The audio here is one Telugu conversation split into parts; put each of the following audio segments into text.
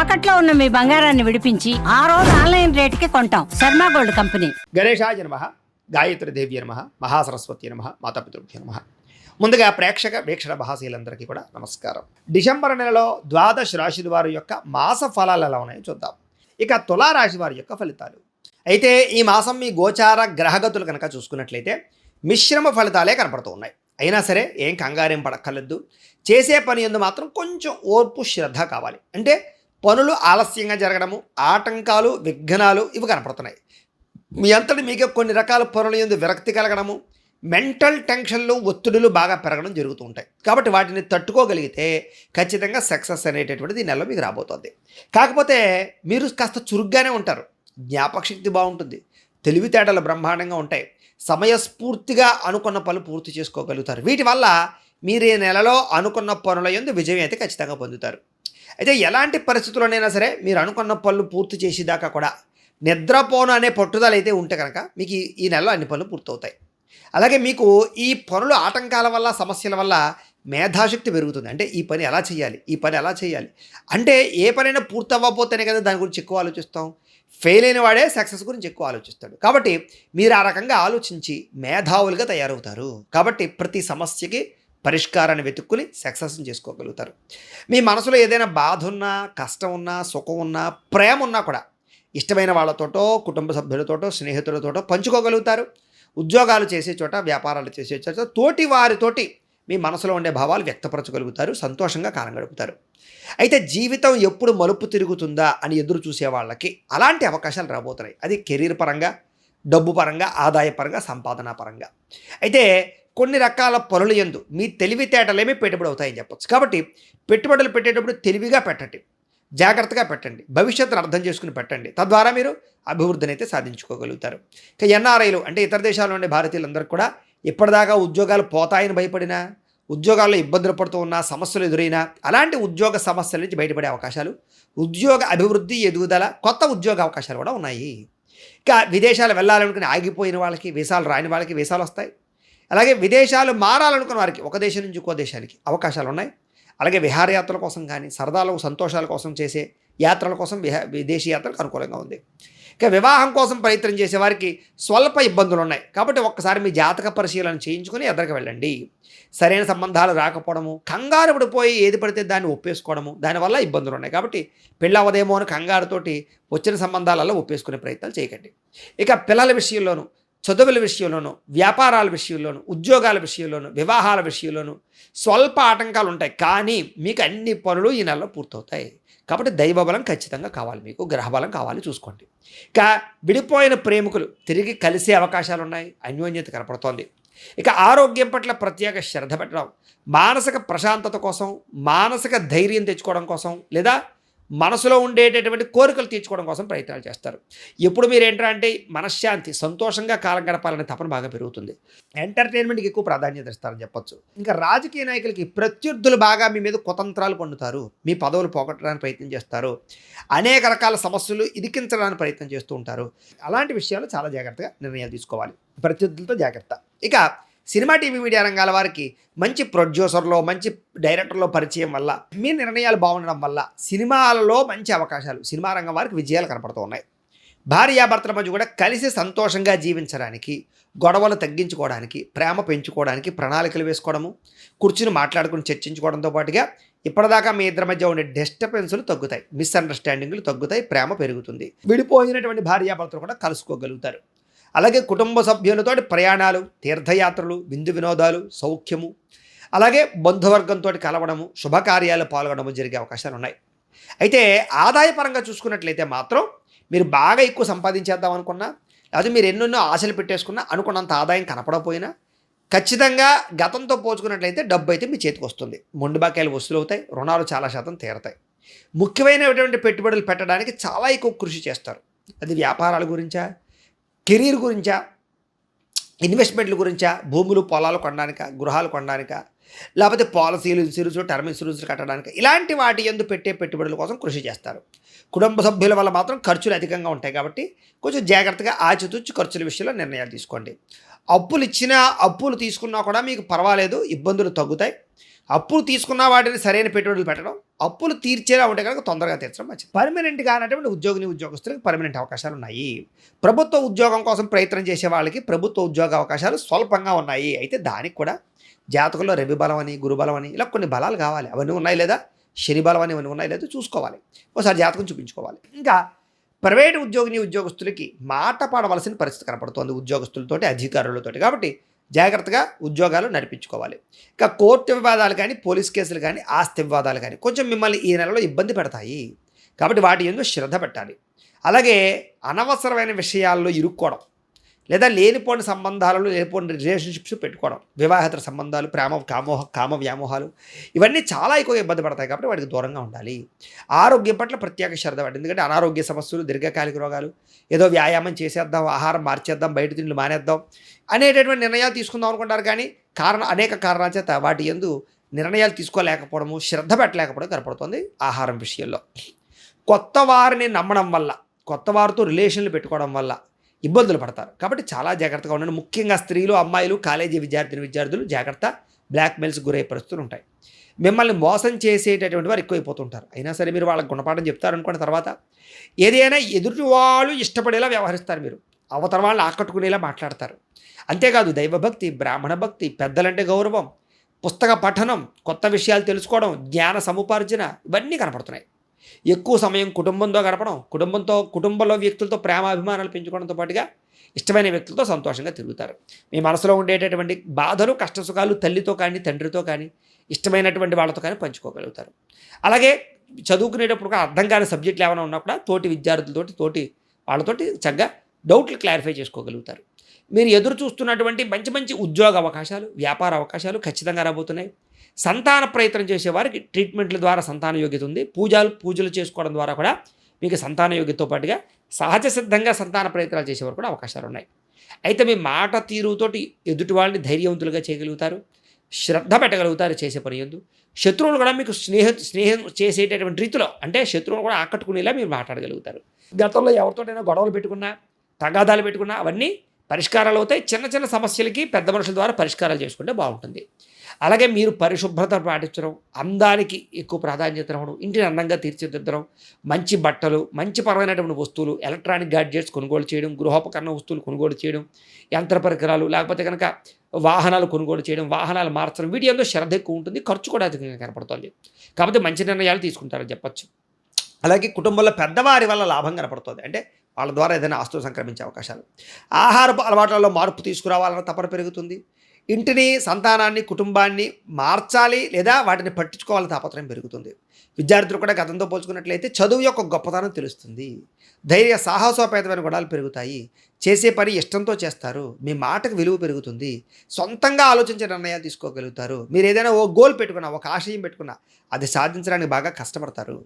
తాకట్లో ఉన్న మీ బంగారాన్ని విడిపించి ఆ రోజు ఆన్లైన్ రేటుకి కొంటాం. Sharma gold company. గణేశాయ నమః, గాయత్రి దేవ్య నమః, మహాసరస్వతి నమః, మాతాపితృభ్యో నమః. ముందుగా ప్రేక్షక వీక్షణ మహాశీలందరికీ కూడా నమస్కారం. డిసెంబర్ నెలలో ద్వాదశ రాశుల వారి యొక్క మాస ఫలాలు ఎలా ఉన్నాయో చూద్దాం. ఇక తులారాశి వారి యొక్క ఫలితాలు. అయితే ఈ మాసం మీ గోచార గ్రహగతులు కనుక చూసుకున్నట్లయితే మిశ్రమ ఫలితాలే కనపడుతూ ఉన్నాయి. అయినా సరే ఏం కంగారేం పడక్కర్లేదు. చేసే పని యందు మాత్రం కొంచెం ఓర్పు శ్రద్ధ కావాలి. అంటే పనులు ఆలస్యంగా జరగడము, ఆటంకాలు, విఘ్నాలు ఇవి కనపడుతున్నాయి. మీ అంతటి మీకే కొన్ని రకాల పనుల యందు విరక్తి కలగడము, మెంటల్ టెన్షన్లు, ఒత్తిడులు బాగా పెరగడం జరుగుతూ ఉంటాయి. కాబట్టి వాటిని తట్టుకోగలిగితే ఖచ్చితంగా సక్సెస్ అనేటటువంటిది ఈ నెలలో మీకు రాబోతుంది. కాకపోతే మీరు కాస్త చురుగ్గానే ఉంటారు. జ్ఞాపకశక్తి బాగుంటుంది, తెలివితేటలు బ్రహ్మాండంగా ఉంటాయి, సమయస్ఫూర్తిగా అనుకున్న పనులు పూర్తి చేసుకోగలుగుతారు. వీటి వల్ల మీరు ఈ నెలలో అనుకున్న పనుల యందు విజయం అయితే ఖచ్చితంగా పొందుతారు. అయితే ఎలాంటి పరిస్థితుల్లోనైనా సరే మీరు అనుకున్న పనులు పూర్తి చేసేదాకా కూడా నిద్రపోను అనే పట్టుదల అయితే ఉంటే కనుక మీకు ఈ నెలలో అన్ని పనులు పూర్తవుతాయి. అలాగే మీకు ఈ పనులు ఆటంకాల వల్ల, సమస్యల వల్ల మేధాశక్తి పెరుగుతుంది. అంటే ఈ పని ఎలా చేయాలి, ఈ పని ఎలా చేయాలి, అంటే ఏ పనైనా పూర్తి అవ్వకపోతేనే కదా దాని గురించి ఎక్కువ ఆలోచిస్తాం. ఫెయిల్ అయిన వాడే సక్సెస్ గురించి ఎక్కువ ఆలోచిస్తాడు. కాబట్టి మీరు ఆ రకంగా ఆలోచించి మేధావులుగా తయారవుతారు. కాబట్టి ప్రతి సమస్యకి పరిష్కారాన్ని వెతుక్కుని సక్సెస్ని చేసుకోగలుగుతారు. మీ మనసులో ఏదైనా బాధ ఉన్నా, కష్టం ఉన్నా, సుఖం ఉన్నా, ప్రేమ ఉన్నా కూడా ఇష్టమైన వాళ్ళతోటో, కుటుంబ సభ్యులతోటో, స్నేహితులతోటో పంచుకోగలుగుతారు. ఉద్యోగాలు చేసే చోట, వ్యాపారాలు చేసే చోట తోటి వారితోటి మీ మనసులో ఉండే భావాలు వ్యక్తపరచగలుగుతారు. సంతోషంగా కాలం గడుపుతారు. అయితే జీవితం ఎప్పుడు మలుపు తిరుగుతుందా అని ఎదురు చూసే వాళ్ళకి అలాంటి అవకాశాలు రాబోతున్నాయి. అది కెరీర్ పరంగా, డబ్బు పరంగా, ఆదాయ పరంగా, సంపాదన పరంగా. అయితే కొన్ని రకాల పనుల యందు మీ తెలివితేటలేమీ పెట్టుబడి అవుతాయని చెప్పొచ్చు. కాబట్టి పెట్టుబడులు పెట్టేటప్పుడు తెలివిగా పెట్టండి, జాగ్రత్తగా పెట్టండి, భవిష్యత్తును అర్థం చేసుకుని పెట్టండి. తద్వారా మీరు అభివృద్ధిని అయితే సాధించుకోగలుగుతారు. ఇక ఎన్ఆర్ఐలు అంటే ఇతర దేశాల్లో ఉండే భారతీయులందరికీ కూడా ఇప్పటిదాకా ఉద్యోగాలు పోతాయని భయపడినా, ఉద్యోగాల్లో ఇబ్బందులు పడుతూ ఉన్న సమస్యలు ఎదురైనా అలాంటి ఉద్యోగ సమస్యల నుంచి బయటపడే అవకాశాలు, ఉద్యోగ అభివృద్ధి, ఎదుగుదల, కొత్త ఉద్యోగ అవకాశాలు కూడా ఉన్నాయి. ఇక విదేశాలు వెళ్ళాలనుకుని ఆగిపోయిన వాళ్ళకి, వీసాలు రాని వాళ్ళకి వీసాలు వస్తాయి. అలాగే విదేశాలు మారాలనుకున్న వారికి ఒక దేశం నుంచి ఇంకో దేశానికి అవకాశాలు ఉన్నాయి. అలాగే విహారయాత్రల కోసం కానీ, సరదాలు సంతోషాల కోసం చేసే యాత్రల కోసం విదేశీ యాత్రలకు అనుకూలంగా ఉంది. ఇక వివాహం కోసం ప్రయత్నం చేసే వారికి స్వల్ప ఇబ్బందులు ఉన్నాయి. కాబట్టి ఒక్కసారి మీ జాతక పరిశీలన చేయించుకొని ఎదురుకు వెళ్ళండి. సరైన సంబంధాలు రాకపోవడము, కంగారు పడిపోయి ఏది పడితే దాన్ని ఒప్పేసుకోవడము, దానివల్ల ఇబ్బందులు ఉన్నాయి. కాబట్టి పెళ్ళవదేమో అని కంగారుతోటి వచ్చిన సంబంధాలలో ఒప్పేసుకునే ప్రయత్నాలు చేయకండి. ఇక పిల్లల విషయంలోనూ, చదువుల విషయంలోనూ, వ్యాపారాల విషయంలోనూ, ఉద్యోగాల విషయంలోనూ, వివాహాల విషయంలోనూ స్వల్ప ఆటంకాలు ఉంటాయి. కానీ మీకు అన్ని పనులు ఈ నెలలో పూర్తవుతాయి. కాబట్టి దైవబలం ఖచ్చితంగా కావాలి, మీకు గ్రహబలం కావాలి, చూసుకోండి. ఇక విడిపోయిన ప్రేమికులు తిరిగి కలిసే అవకాశాలు ఉన్నాయి, అన్యోన్యత కనపడుతోంది. ఇక ఆరోగ్యం పట్ల ప్రత్యేక శ్రద్ధ పెట్టడం, మానసిక ప్రశాంతత కోసం, మానసిక ధైర్యం తెచ్చుకోవడం కోసం, లేదా మనసులో ఉండేటటువంటి కోరికలు తీర్చుకోవడం కోసం ప్రయత్నాలు చేస్తారు. ఎప్పుడు మీరు ఏంటంటే మనశ్శాంతి, సంతోషంగా కాలం గడపాలనే తపన బాగా పెరుగుతుంది. ఎంటర్టైన్మెంట్కి ఎక్కువ ప్రాధాన్యత ఇస్తారని చెప్పొచ్చు. ఇంకా రాజకీయ నాయకులకి ప్రత్యర్థులు బాగా మీ మీద కుతంత్రాలు పన్నుతారు, మీ పదవులు పోగొట్టడానికి ప్రయత్నం చేస్తారు, అనేక రకాల సమస్యలు ఇదికించడానికి ప్రయత్నం చేస్తూ ఉంటారు. అలాంటి విషయాలు చాలా జాగ్రత్తగా నిర్ణయాలు తీసుకోవాలి, ప్రత్యర్థులతో జాగ్రత్త. ఇక సినిమా, టీవీ, మీడియా రంగాల వారికి మంచి ప్రొడ్యూసర్లో, మంచి డైరెక్టర్లో పరిచయం వల్ల, మీ నిర్ణయాలు బాగుండడం వల్ల సినిమాలలో మంచి అవకాశాలు, సినిమా రంగం వారికి విజయాలు కనపడుతూ ఉన్నాయి. భార్యాభర్తల మధ్య కూడా కలిసి సంతోషంగా జీవించడానికి, గొడవలు తగ్గించుకోవడానికి, ప్రేమ పెంచుకోవడానికి ప్రణాళికలు వేసుకోవడము, కూర్చుని మాట్లాడుకుని చర్చించుకోవడంతో పాటుగా ఇప్పటిదాకా మీ ఇద్దరి మధ్య ఉండే డిస్టర్బెన్స్లు తగ్గుతాయి, మిస్అండర్స్టాండింగ్లు తగ్గుతాయి, ప్రేమ పెరుగుతుంది. విడిపోయినటువంటి భార్యాభర్తలు కూడా కలుసుకోగలుగుతారు. అలాగే కుటుంబ సభ్యులతో ప్రయాణాలు, తీర్థయాత్రలు, విందు వినోదాలు, సౌఖ్యము, అలాగే బంధువర్గంతో కలవడము, శుభకార్యాలు పాల్గొనడము జరిగే అవకాశాలు ఉన్నాయి. అయితే ఆదాయపరంగా చూసుకున్నట్లయితే మాత్రం మీరు బాగా ఎక్కువ సంపాదించేద్దాం అనుకున్నా, లేకపోతే మీరు ఎన్నెన్నో ఆశలు పెట్టేసుకున్నా అనుకున్నంత ఆదాయం కనపడకపోయినా ఖచ్చితంగా గతంతో పోల్చుకున్నట్లయితే డబ్బు అయితే మీ చేతికి వస్తుంది. మొండి బాకాయలు వసూలు అవుతాయి, రుణాలు చాలా శాతం తీరతాయి. ముఖ్యమైనటువంటి పెట్టుబడులు పెట్టడానికి చాలా ఎక్కువ కృషి చేస్తారు. అది వ్యాపారాల గురించా, కెరీర్ గురించా, ఇన్వెస్ట్మెంట్ల గురించా, భూములు పొలాలు కొనడానికా, గృహాలు కొనడానికా, లేకపోతే పాలసీలు, ఇన్సూరెన్స్, టర్మ్ ఇన్సూరెన్స్లు కట్టడానికి, ఇలాంటి వాటి యందు పెట్టే పెట్టుబడుల కోసం కృషి చేస్తారు. కుటుంబ సభ్యుల వల్ల మాత్రం ఖర్చులు అధికంగా ఉంటాయి. కాబట్టి కొంచెం జాగ్రత్తగా ఆచితూచి ఖర్చుల విషయంలో నిర్ణయాలు తీసుకోండి. అప్పులు ఇచ్చినా, అప్పులు తీసుకున్నా కూడా మీకు పర్వాలేదు, ఇబ్బందులు తగ్గుతాయి. అప్పులు తీసుకున్న వాటిని సరైన పెట్టుబడులు పెట్టడం, అప్పులు తీర్చేలా ఉంటే కనుక తొందరగా తీర్చడం మంచిది. పర్మనెంట్ కానటువంటి ఉద్యోగస్తులకు పర్మనెంట్ అవకాశాలు ఉన్నాయి. ప్రభుత్వ ఉద్యోగం కోసం ప్రయత్నం చేసే వాళ్ళకి ప్రభుత్వ ఉద్యోగ అవకాశాలు స్వల్పంగా ఉన్నాయి. అయితే దానికి కూడా జాతకంలో రవి బలం అని, గురు బలం అని ఇలా కొన్ని బలాలు కావాలి. అవన్నీ ఉన్నాయి లేదా, శని బలం అని ఇవన్నీ ఉన్నాయి లేదా చూసుకోవాలి. ఒకసారి జాతకం చూపించుకోవాలి. ఇంకా ప్రైవేట్ ఉద్యోగస్తులకి మాట పడవలసిన పరిస్థితి కనపడుతోంది ఉద్యోగస్తులతోటి, అధికారులతోటి. కాబట్టి జాగ్రత్తగా ఉద్యోగాలు నడిపించుకోవాలి. ఇంకా కోర్టు వివాదాలు కానీ, పోలీస్ కేసులు కానీ, ఆస్తి వివాదాలు కానీ కొంచెం మిమ్మల్ని ఈ నెలలో ఇబ్బంది పెడతాయి. కాబట్టి వాటి యందు శ్రద్ధ పెట్టాలి. అలాగే అనవసరమైన విషయాల్లో ఇరుక్కోవడం లేదా లేనిపోని సంబంధాలలో లేనిపోని రిలేషన్షిప్స్ పెట్టుకోవడం, వివాహేతర సంబంధాలు, కామ వ్యామోహాలు ఇవన్నీ చాలా ఎక్కువగా ఇబ్బంది పడతాయి. కాబట్టి వాటికి దూరంగా ఉండాలి. ఆరోగ్యం పట్ల ప్రత్యేక శ్రద్ధ పడండి. ఎందుకంటే అనారోగ్య సమస్యలు, దీర్ఘకాలిక రోగాలు, ఏదో వ్యాయామం చేసేద్దాం, ఆహారం మార్చేద్దాం, బయట తిండ్లు మానేద్దాం అనేటటువంటి నిర్ణయాలు తీసుకుందాం అనుకుంటారు. కానీ అనేక కారణాల చేత వాటి యందు నిర్ణయాలు తీసుకోలేకపోవడము, శ్రద్ధ పెట్టలేకపోవడం కనపడుతుంది ఆహారం విషయంలో. కొత్త వారిని నమ్మడం వల్ల, కొత్త వారితో రిలేషన్లు పెట్టుకోవడం వల్ల ఇబ్బందులు పడతారు. కాబట్టి చాలా జాగ్రత్తగా ఉండండి. ముఖ్యంగా స్త్రీలు, అమ్మాయిలు, కాలేజీ విద్యార్థులు జాగ్రత్త. బ్లాక్మెయిల్స్ గురయ్యే పరిస్థితులు ఉంటాయి. మిమ్మల్ని మోసం చేసేటటువంటి వారు ఎక్కువైపోతుంటారు. అయినా సరే మీరు వాళ్ళకి గుణపాఠం చెప్తారనుకున్న తర్వాత ఏదైనా ఎదుటి వాళ్ళు ఇష్టపడేలా వ్యవహరిస్తారు. మీరు అవతల వాళ్ళని ఆకట్టుకునేలా మాట్లాడతారు. అంతేకాదు దైవభక్తి, బ్రాహ్మణ భక్తి, పెద్దలంటే గౌరవం, పుస్తక పఠనం, కొత్త విషయాలు తెలుసుకోవడం, జ్ఞాన సముపార్జన ఇవన్నీ కనపడుతున్నాయి. ఎక్కువ సమయం కుటుంబంతో గడపడం, కుటుంబంలో వ్యక్తులతో ప్రేమాభిమానాలు పెంచుకోవడంతో పాటుగా ఇష్టమైన వ్యక్తులతో సంతోషంగా తిరుగుతారు. మీ మనసులో ఉండేటటువంటి బాధలు, కష్టసుఖాలు తల్లితో కానీ, తండ్రితో కానీ, ఇష్టమైనటువంటి వాళ్ళతో కానీ పంచుకోగలుగుతారు. అలాగే చదువుకునేటప్పుడు కూడా అర్థం కాని సబ్జెక్టులు ఏమైనా ఉన్నా కూడా తోటి విద్యార్థులతోటి వాళ్ళతోటి చక్కగా డౌట్లు క్లారిఫై చేసుకోగలుగుతారు. మీరు ఎదురు చూస్తున్నటువంటి మంచి ఉద్యోగ అవకాశాలు, వ్యాపార అవకాశాలు ఖచ్చితంగా రాబోతున్నాయి. సంతాన ప్రయత్నం చేసేవారికి ట్రీట్మెంట్ల ద్వారా సంతాన యోగ్యత ఉంది. పూజలు చేసుకోవడం ద్వారా కూడా మీకు సంతాన యోగ్యతతో పాటుగా సహజ సిద్ధంగా సంతాన ప్రయత్నాలు చేసేవారు కూడా అవకాశాలు ఉన్నాయి. అయితే మీ మాట తీరుతోటి ఎదుటి వాళ్ళని ధైర్యవంతులుగా చేయగలుగుతారు, శ్రద్ధ పెట్టగలుగుతారు చేసే పని యందు. శత్రువులు కూడా మీకు స్నేహం చేసేటటువంటి రీతిలో, అంటే శత్రువులు కూడా ఆకట్టుకునేలా మీరు మాట్లాడగలుగుతారు. గతంలో ఎవరితోటైనా గొడవలు పెట్టుకున్నా, తగాదాలు పెట్టుకున్నా అవన్నీ పరిష్కారాలు అవుతాయి. చిన్న సమస్యలకి పెద్ద మనుషుల ద్వారా పరిష్కారాలు చేసుకుంటే బాగుంటుంది. అలాగే మీరు పరిశుభ్రత పాటించడం, అందానికి ఎక్కువ ప్రాధాన్యత ఇవ్వడం, ఇంటిని అందంగా తీర్చిదిద్దడం, మంచి బట్టలు, మంచి పరమైనటువంటి వస్తువులు, ఎలక్ట్రానిక్ గ్యాడ్జెట్స్ కొనుగోలు చేయడం, గృహోపకరణ వస్తువులు కొనుగోలు చేయడం, యంత్ర పరికరాలు, లేకపోతే కనుక వాహనాలు కొనుగోలు చేయడం, వాహనాలు మార్చడం, వీటి అందులో శ్రద్ధ ఎక్కువ ఉంటుంది, ఖర్చు కూడా అధికంగా కనపడుతుంది. కాబట్టి మంచి నిర్ణయాలు తీసుకుంటారని చెప్పచ్చు. అలాగే కుటుంబంలో పెద్దవారి వల్ల లాభం కనపడుతుంది. అంటే వాళ్ళ ద్వారా ఏదైనా ఆస్తులు సంక్రమించే అవకాశాలు. ఆహారపు అలవాట్లలో మార్పు తీసుకురావాలన్న తపన పెరుగుతుంది. ఇంటిని, సంతానాన్ని, కుటుంబాన్ని మార్చాలి లేదా వాటిని పట్టించుకోవాలని తాపత్రయం పెరుగుతుంది. విద్యార్థులు కూడా గతంతో పోల్చుకున్నట్లయితే చదువు యొక్క గొప్పతనం తెలుస్తుంది. ధైర్య సాహసోపేతమైన గుణాలు పెరుగుతాయి. చేసే పని ఇష్టంతో చేస్తారు. మీ మాటకు విలువ పెరుగుతుంది. సొంతంగా ఆలోచించే నిర్ణయాలు తీసుకోగలుగుతారు. మీరు ఏదైనా ఓ గోల్ పెట్టుకున్నా, ఒక ఆశయం పెట్టుకున్నా అది సాధించడానికి బాగా కష్టపడతారు.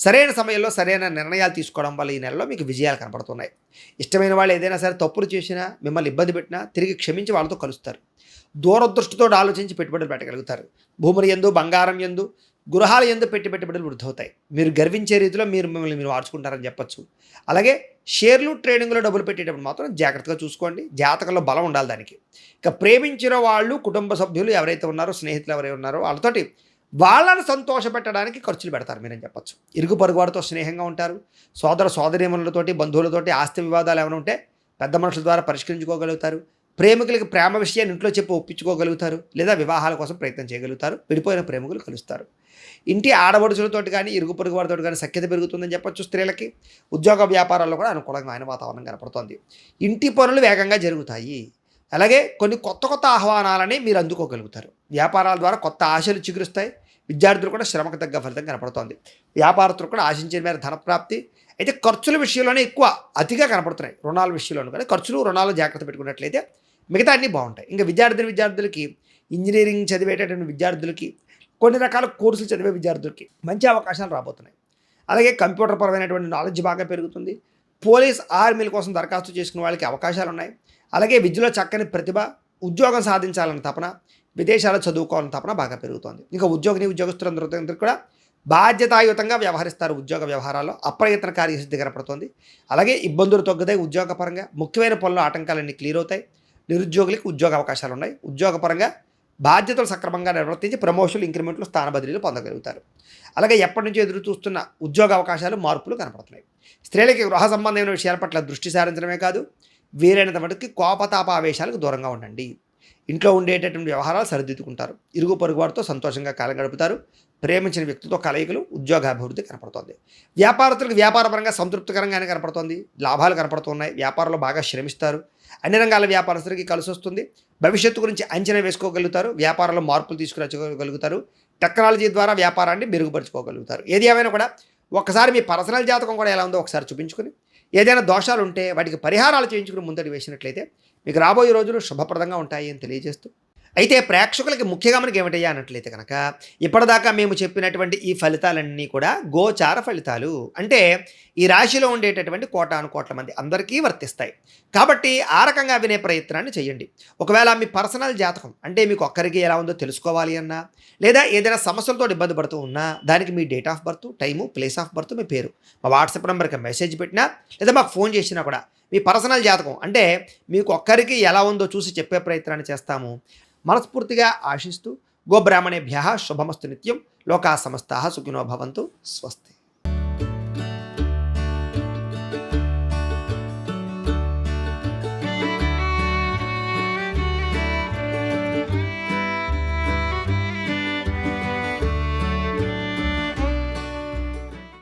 సరైన సమయంలో సరైన నిర్ణయాలు తీసుకోవడం వల్ల ఈ నెలలో మీకు విజయాలు కనపడుతున్నాయి. ఇష్టమైన వాళ్ళు ఏదైనా సరే తప్పులు చేసినా, మిమ్మల్ని ఇబ్బంది పెట్టినా తిరిగి క్షమించి వాళ్ళతో కలుస్తారు. దూరదృష్టితో ఆలోచించి పెట్టుబడులు పెట్టగలుగుతారు. భూముల యందు, బంగారం యందు, గృహాల యందు పెట్టుబడులు వృద్ధి అవుతాయి. మీరు గర్వించే రీతిలో మిమ్మల్ని మీరు మార్చుకుంటారని చెప్పచ్చు. అలాగే షేర్లు, ట్రేడింగ్లో డబ్బులు పెట్టేటప్పుడు మాత్రం జాగ్రత్తగా చూసుకోండి. జాతకంలో బలం ఉండాలి దానికి. ఇక ప్రేమించిన వాళ్ళు, కుటుంబ సభ్యులు ఎవరైతే ఉన్నారో, స్నేహితులు ఎవరైతే ఉన్నారో వాళ్ళతోటి వాళ్ళని సంతోషపెట్టడానికి ఖర్చులు పెడతారు మీరని చెప్పచ్చు. ఇరుగు పొరుగు వారితో స్నేహంగా ఉంటారు. సోదరీమణులతోటి, బంధువులతోటి ఆస్తి వివాదాలు ఏమైనా ఉంటే పెద్ద మనుషుల ద్వారా పరిష్కరించుకోగలుగుతారు. ప్రేమికులకి ప్రేమ విషయాన్ని ఇంట్లో చెప్పి ఒప్పించుకోగలుగుతారు. లేదా వివాహాల కోసం ప్రయత్నం చేయగలుగుతారు. విడిపోయిన ప్రేమికులు కలుస్తారు. ఇంటి ఆడబడుచులతోటి కానీ, ఇరుగు పొరుగు వారితో కానీ సఖ్యత పెరుగుతుందని చెప్పచ్చు. స్త్రీలకి ఉద్యోగ వ్యాపారాల్లో కూడా అనుకూలమైన వాతావరణం కనపడుతోంది. ఇంటి పనులు వేగంగా జరుగుతాయి. అలాగే కొన్ని కొత్త ఆహ్వానాలని మీరు అందుకోగలుగుతారు. వ్యాపారాల ద్వారా కొత్త ఆశలు చిగురుస్తాయి. విద్యార్థులు కూడా శ్రమకు తగ్గ ఫలితం కనపడుతోంది. వ్యాపారస్తులు కూడా ఆశించిన మేర ధనప్రాప్తి. అయితే ఖర్చుల విషయంలోనే ఎక్కువ అతిగా కనపడుతున్నాయి. రుణాల విషయంలోనూ కానీ రుణాలు జాగ్రత్త పెట్టుకున్నట్లయితే మిగతా అన్నీ బాగుంటాయి. ఇంకా విద్యార్థులకి, ఇంజనీరింగ్ చదివేటటువంటి విద్యార్థులకి, కొన్ని రకాల కోర్సులు చదివే విద్యార్థులకి మంచి అవకాశాలు రాబోతున్నాయి. అలాగే కంప్యూటర్ పరమైనటువంటి నాలెడ్జ్ బాగా పెరుగుతుంది. పోలీస్, ఆర్మీల కోసం దరఖాస్తు చేసుకునే వాళ్ళకి అవకాశాలు ఉన్నాయి. అలాగే విద్యలో చక్కని ప్రతిభ, ఉద్యోగం సాధించాలన్న తపన, విదేశాల్లో చదువుకోవాలని తపన బాగా పెరుగుతోంది. ఇంకా ఉద్యోగస్తులందరూ కూడా బాధ్యతాయుతంగా వ్యవహరిస్తారు. ఉద్యోగ వ్యవహారాల్లో అప్రయత్న కార్యసిద్ధి కనపడుతోంది. అలాగే ఇబ్బందులు తగ్గుతాయి. ఉద్యోగపరంగా ముఖ్యమైన పనులు ఆటంకాలన్నీ క్లియర్ అవుతాయి. నిరుద్యోగులకు ఉద్యోగ అవకాశాలు ఉన్నాయి. ఉద్యోగపరంగా బాధ్యతలు సక్రమంగా నిర్వర్తించి ప్రమోషన్లు, ఇంక్రిమెంట్లు, స్థాన బదిలీలు పొందగలుగుతారు. అలాగే ఎప్పటి నుంచో ఎదురు చూస్తున్న ఉద్యోగ అవకాశాలు, మార్పులు కనపడుతున్నాయి. స్త్రీలకి గృహ సంబంధమైన విషయాల పట్ల దృష్టి సారించడమే కాదు, వీలైనంత మటుకు కోపతాపావేశాలకు దూరంగా ఉండండి. ఇంట్లో ఉండేటటువంటి వ్యవహారాలు సరిదిద్దుకుంటారు. ఇరుగు పొరుగు వారితో సంతోషంగా కాలం గడుపుతారు. ప్రేమించిన వ్యక్తితో కలయికలు, ఉద్యోగాభివృద్ధి కనపడుతోంది. వ్యాపారస్తులకు వ్యాపారపరంగా సంతృప్తికరంగానే కనపడుతోంది. లాభాలు కనపడుతున్నాయి. వ్యాపారంలో బాగా శ్రమిస్తారు. అన్ని రంగాల వ్యాపారస్తులకి కలిసి వస్తుంది. భవిష్యత్తు గురించి అంచనా వేసుకోగలుగుతారు. వ్యాపారంలో మార్పులు తీసుకురాగలుగుతారు. టెక్నాలజీ ద్వారా వ్యాపారాన్ని మెరుగుపరుచుకోగలుగుతారు. ఏది ఏమైనా కూడా ఒకసారి మీ పర్సనల్ జాతకం కూడా ఎలా ఉందో ఒకసారి చూపించుకుని, ఏదైనా దోషాలు ఉంటే వాటికి పరిహారాలు చేయించుకుని ముందడి వేసినట్లయితే మీకు రాబోయే రోజులు శుభప్రదంగా ఉంటాయి అని తెలియజేస్తూ, అయితే ప్రేక్షకులకి ముఖ్యంగా మనకి ఏమిటయ్యా అన్నట్లయితే కనుక, ఇప్పటిదాకా మేము చెప్పినటువంటి ఈ ఫలితాలన్నీ కూడా గోచార ఫలితాలు. అంటే ఈ రాశిలో ఉండేటటువంటి కోటాను కోట్ల మంది అందరికీ వర్తిస్తాయి. కాబట్టి ఆ రకంగా వినే ప్రయత్నాన్ని చేయండి. ఒకవేళ మీ పర్సనల్ జాతకం అంటే మీకు ఒక్కరికి ఎలా ఉందో తెలుసుకోవాలి అన్నా, లేదా ఏదైనా సమస్యలతో ఇబ్బంది పడుతూ ఉన్నా, దానికి మీ date of birth, time, place of birth, మీ పేరు మా వాట్సాప్ నెంబర్కి మెసేజ్ పెట్టినా, లేదా మాకు ఫోన్ చేసినా కూడా మీ పర్సనల్ జాతకం అంటే మీకు ఒక్కరికి ఎలా ఉందో చూసి చెప్పే ప్రయత్నాన్ని చేస్తాము. మనస్ఫూర్తిగా ఆశిస్తూ, గోబ్రాహ్మణేభ్యః శుభమస్తు నిత్యం. లోకా సమస్తాః సుఖినో భవంతు. స్వస్తి.